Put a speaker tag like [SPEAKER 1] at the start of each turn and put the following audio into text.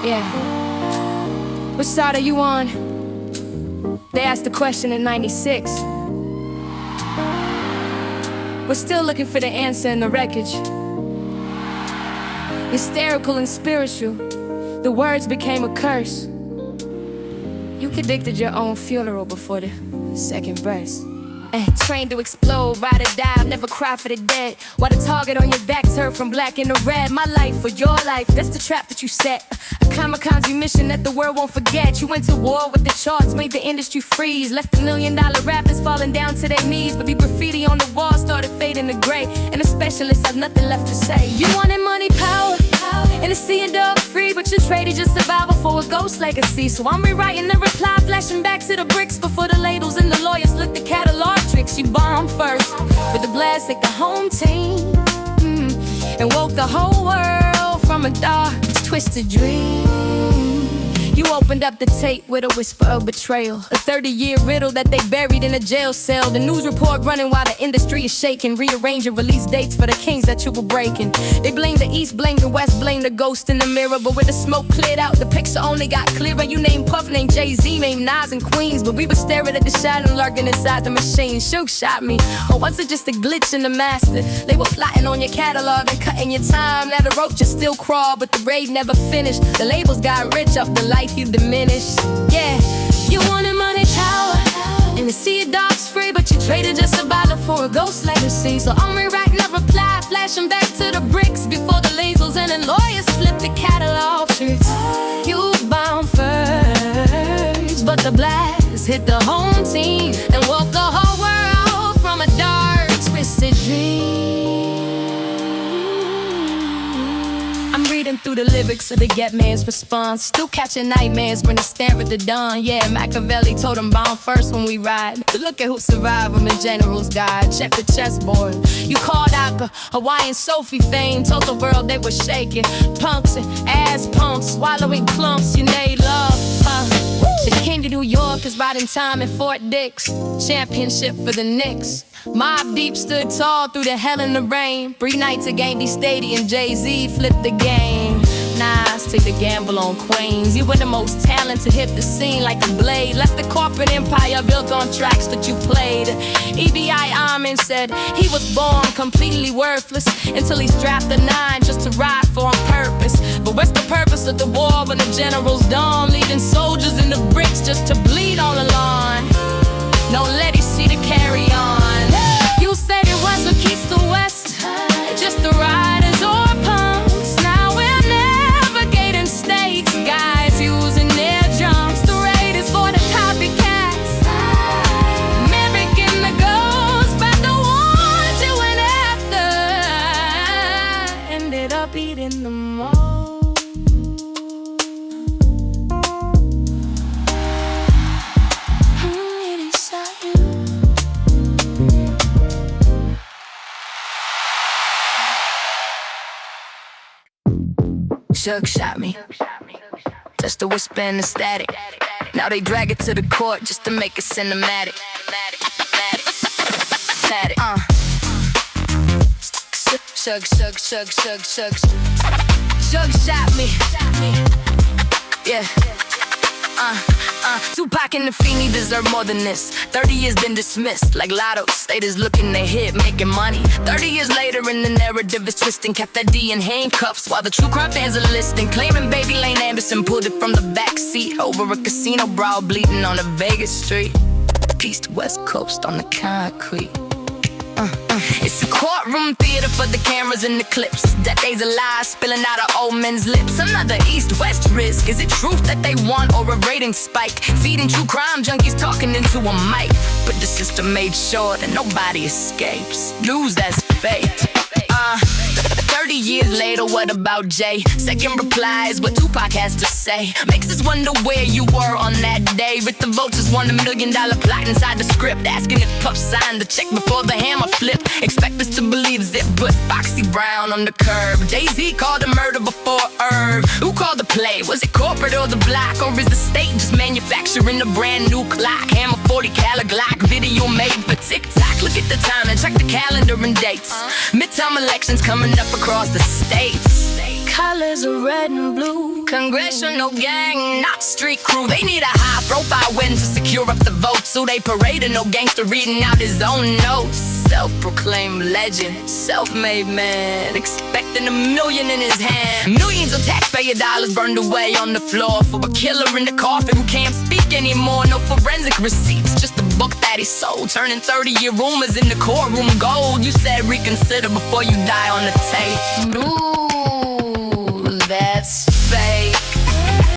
[SPEAKER 1] Yeah. Which side are you on? They asked the question in '96. We're still looking for the answer in the wreckage. Hysterical and spiritual, the words became a curse. You predicted your own funeral before the second verse. Trained to explode, ride or die, I'll never cry for the dead. While the target on your back turned from black into red. My life or your life, that's the trap that you set. A kamikaze mission that the world won't forget. You went to war with the charts, made the industry freeze. Left $1 million rappers falling down to their knees. But the graffiti on the wall started fading to gray, and the specialists have nothing left to say. You wanted money, power, and to see a dog free, but you traded your survival for a ghost legacy. So I'm rewriting the reply, flashing back to the bricks before the labels and the lawyers look the catalog tricks. You bombed first with the blast like the home team, and woke the whole world from a dark, twisted dream. You opened up the tape with a whisper of betrayal, a 30-year riddle that they buried in a jail cell. The news report running while the industry is shaking, rearranging release dates for the kings that you were breaking. They blame the East, blame the West, blame the ghost in the mirror. But with the smoke cleared out, the picture only got clearer. You named Puff, named Jay-Z, named Nas and Queens, but we were staring at the shadow lurking inside the machine. Suge shot me, or was it just a glitch in the master? They were plotting on your catalog and cutting your time. Now the roach just still crawl, but the raid never finished. The labels got rich off the life you diminished. Yeah, you wanted money, power, and to see your dogs free, but you traded your survival for a ghost legacy. So I'm rewriting a reply, flashing back to the bricks before the labels and the lawyers flip the catalog tricks. You bound first, but the blast hit the home team and woke the whole world from a dark, twisted dream. I'm reading through the lyrics of the Get Man's response, still catching nightmares when they stare at the dawn. Yeah, Machiavelli told them bound first when we ride. But look at who survived them in General's Guide. Check the chessboard. You called out the Hawaiian Sophie fame, told the world they were shaking. Punks and ass pumps, swallowing clumps. You made love, The king to New York is riding time in Fort Dix. Championship for the Knicks. Mobb Deep stood tall through the hell and the rain. 3 nights at Game D Stadium, Jay-Z flipped the game. Nas took the gamble on Queens. You were the most talented, hit the scene like a blade. Left the corporate empire built on tracks that you played. EBI Amin said he was born completely worthless until he strapped a 9 just to ride for on purpose. But what's the purpose of the war when the generals dawn, leaving soldiers in the bricks just to bleed all along? No legacy to carry on. You said it was a east to west, just the riders or punks. Now we're navigating states, guys using their jumps. The raid is for the copycats, mimicking the ghosts, but the ones you went after ended up eating them all. Suge shot me, just a whisper in the static. Now they drag it to the court just to make it cinematic. Suge shot me. Yeah. Tupac and the Feeny deserve more than this. 30 years been dismissed like Lotto. Status looking they hit, making money. 30 years later and the narrative is twisting. Keffe D in handcuffs while the true crime fans are listening. Claiming baby Lane Anderson pulled it from the back seat over a casino brawl bleeding on a Vegas street. East West Coast on the concrete. It's a courtroom theater for the cameras and the clips. Decades of lies spilling out of old men's lips. Another East-West risk. Is it truth that they want or a rating spike? Feeding true crime junkies talking into a mic. But the system made sure that nobody escapes. News that's fake. 30 years later, what about Jay? Second reply is what Tupac has to say. Makes us wonder where you were on that day. With the vultures won $1 million plot inside the script, asking if Puff signed the check before the hammer flipped. Expect us to believe Zip put Foxy Brown on the curb. Jay-Z called the murder before Irv. Who called the play? Was it corporate or the block? Or is the state just manufacturing a brand new clock? Hammer 40 cal Glock, video made for TikTok. Look at the time and check the calendar and dates. Midterm elections coming up across the states. colors are red and blue. Congressional gang, not street crew. They need a high-profile win to secure up the vote, so they parading no gangster reading out his own notes. Self-proclaimed legend, self-made man, expecting $1 million in his hand. Millions of taxpayer dollars burned away on the floor for a killer in the coffin who can't speak anymore. No forensic receipts, just a book that he sold, turning 30-year rumors into courtroom gold. You said reconsider before you die on the tape. Ooh.